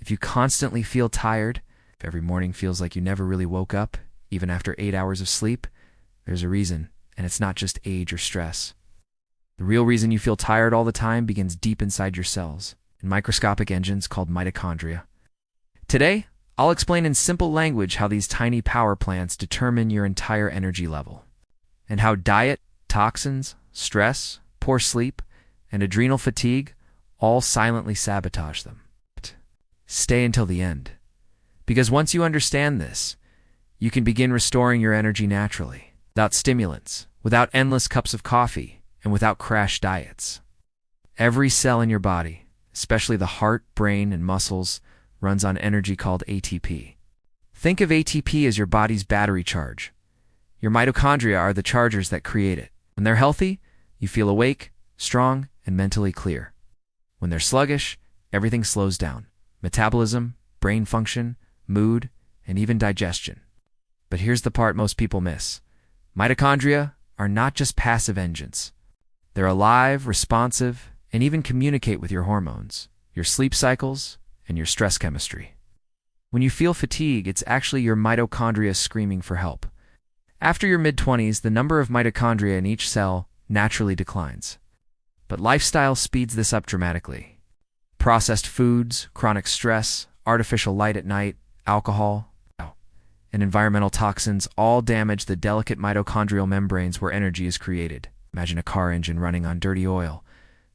If you constantly feel tired, if every morning feels like you never really woke up, even after 8 hours of sleep, there's a reason, and it's not just age or stress. The real reason you feel tired all the time begins deep inside your cells, in microscopic engines called mitochondria. Today, I'll explain in simple language how these tiny power plants determine your entire energy level, and how diet, toxins, stress, poor sleep, and adrenal fatigue all silently sabotage them. Stay until the end, because once you understand this, you can begin restoring your energy naturally, without stimulants, without endless cups of coffee, and without crash diets. Every cell in your body, especially the heart, brain, and muscles, runs on energy called ATP. Think of ATP as your body's battery charge. Your mitochondria are the chargers that create it. When they're healthy, you feel awake, strong, and mentally clear. When they're sluggish, everything slows down. Metabolism, brain function, mood, and even digestion. But here's the part most people miss. Mitochondria are not just passive engines. They're alive, responsive, and even communicate with your hormones, your sleep cycles, and your stress chemistry. When you feel fatigue, it's actually your mitochondria screaming for help. After your mid-20s, the number of mitochondria in each cell naturally declines. But lifestyle speeds this up dramatically. Processed foods, chronic stress, artificial light at night, alcohol, and environmental toxins all damage the delicate mitochondrial membranes where energy is created. Imagine a car engine running on dirty oil.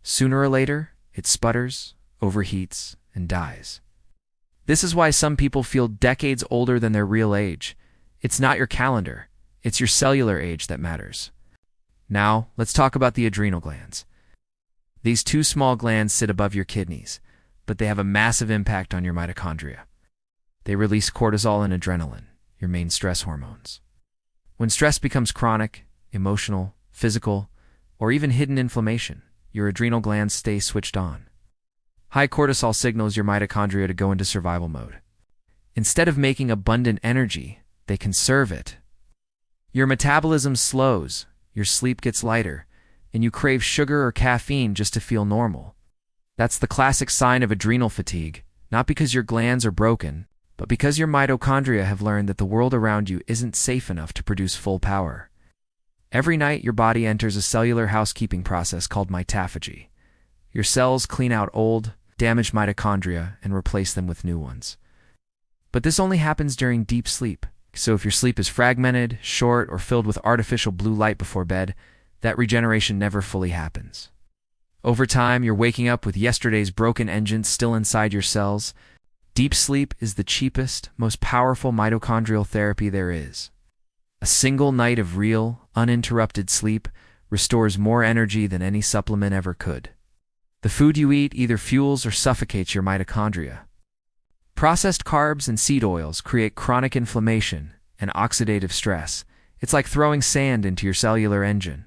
Sooner or later, it sputters, overheats, and dies. This is why some people feel decades older than their real age. It's not your calendar, it's your cellular age that matters. Now, let's talk about the adrenal glands. These two small glands sit above your kidneys, but they have a massive impact on your mitochondria. They release cortisol and adrenaline, your main stress hormones. When stress becomes chronic, emotional, physical, or even hidden inflammation, your adrenal glands stay switched on. High cortisol signals your mitochondria to go into survival mode. Instead of making abundant energy, they conserve it. Your metabolism slows, your sleep gets lighter, and you crave sugar or caffeine just to feel normal. That's the classic sign of adrenal fatigue, not because your glands are broken, but because your mitochondria have learned that the world around you isn't safe enough to produce full power. Every night, your body enters a cellular housekeeping process called mitophagy. Your cells clean out old, damaged mitochondria and replace them with new ones. But this only happens during deep sleep. So if your sleep is fragmented, short, or filled with artificial blue light before bed, that regeneration never fully happens. Over time, you're waking up with yesterday's broken engines still inside your cells. Deep sleep is the cheapest, most powerful mitochondrial therapy there is. A single night of real, uninterrupted sleep restores more energy than any supplement ever could. The food you eat either fuels or suffocates your mitochondria. Processed carbs and seed oils create chronic inflammation and oxidative stress. It's like throwing sand into your cellular engine.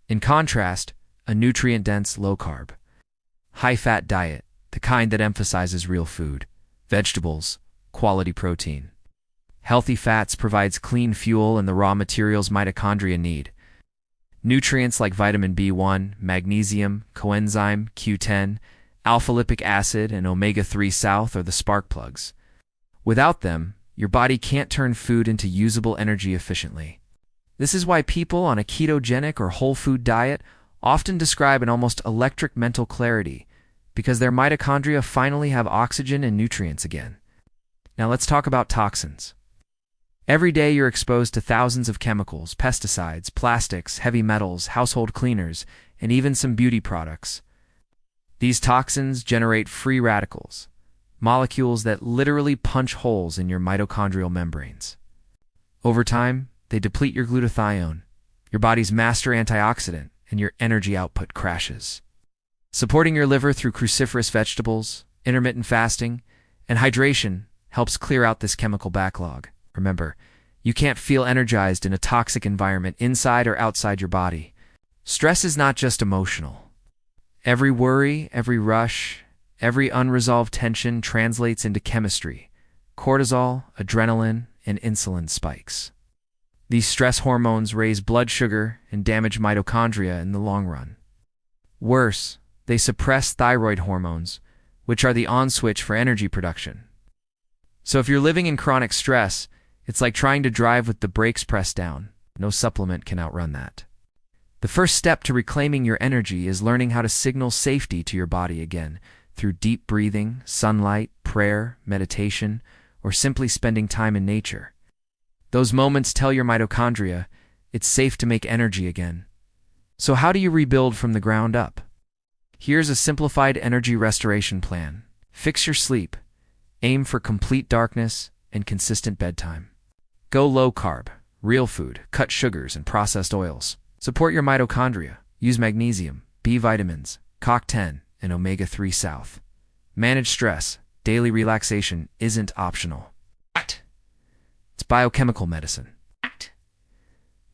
In contrast, a nutrient-dense, low-carb, high-fat diet, the kind that emphasizes real food, vegetables, quality protein. Healthy fats provides clean fuel and the raw materials mitochondria need. Nutrients like vitamin B1, magnesium, coenzyme Q10, alpha-lipic acid, and omega-3 south are the spark plugs. Without them, your body can't turn food into usable energy efficiently. This is why people on a ketogenic or whole food diet often describe an almost electric mental clarity, because their mitochondria finally have oxygen and nutrients again. Now let's talk about toxins. Every day you're exposed to thousands of chemicals, pesticides, plastics, heavy metals, household cleaners, and even some beauty products. These toxins generate free radicals, molecules that literally punch holes in your mitochondrial membranes. Over time, they deplete your glutathione, your body's master antioxidant, and your energy output crashes. Supporting your liver through cruciferous vegetables, intermittent fasting, and hydration helps clear out this chemical backlog. Remember, you can't feel energized in a toxic environment inside or outside your body. Stress is not just emotional. Every worry, every rush, every unresolved tension translates into chemistry, cortisol, adrenaline, and insulin spikes. These stress hormones raise blood sugar and damage mitochondria in the long run. Worse, they suppress thyroid hormones, which are the on switch for energy production. So if you're living in chronic stress, it's like trying to drive with the brakes pressed down. No supplement can outrun that. The first step to reclaiming your energy is learning how to signal safety to your body again through deep breathing, sunlight, prayer, meditation, or simply spending time in nature. Those moments tell your mitochondria it's safe to make energy again. So how do you rebuild from the ground up? Here's a simplified energy restoration plan. Fix your sleep. Aim for complete darkness and consistent bedtime. Go low carb, real food, cut sugars and processed oils. Support your mitochondria. Use magnesium, B vitamins, CoQ10, and omega-3 South. Manage stress. Daily relaxation isn't optional. It's biochemical medicine.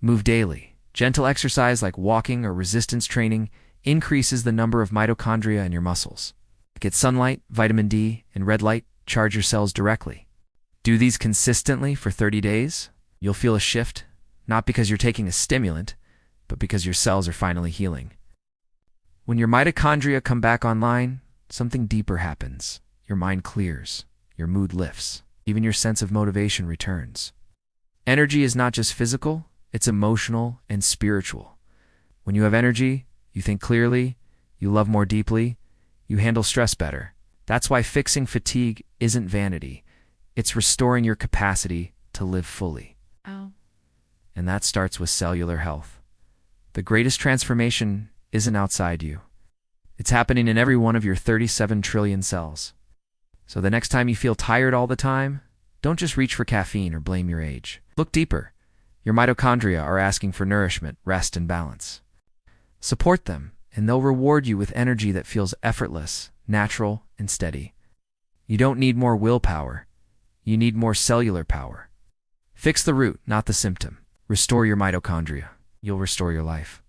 Move daily. Gentle exercise like walking or resistance training increases the number of mitochondria in your muscles. Get sunlight, vitamin D, and red light. Charge your cells directly. Do these consistently for 30 days. You'll feel a shift, not because you're taking a stimulant, but because your cells are finally healing. When your mitochondria come back online, something deeper happens. Your mind clears, your mood lifts, even your sense of motivation returns. Energy is not just physical, it's emotional and spiritual. When you have energy, you think clearly, you love more deeply, you handle stress better. That's why fixing fatigue isn't vanity. It's restoring your capacity to live fully. And that starts with cellular health. The greatest transformation isn't outside you. It's happening in every one of your 37 trillion cells. So the next time you feel tired all the time, don't just reach for caffeine or blame your age. Look deeper. Your mitochondria are asking for nourishment, rest, and balance. Support them, and they'll reward you with energy that feels effortless, natural, and steady. You don't need more willpower. You need more cellular power. Fix the root, not the symptom. Restore your mitochondria. You'll restore your life.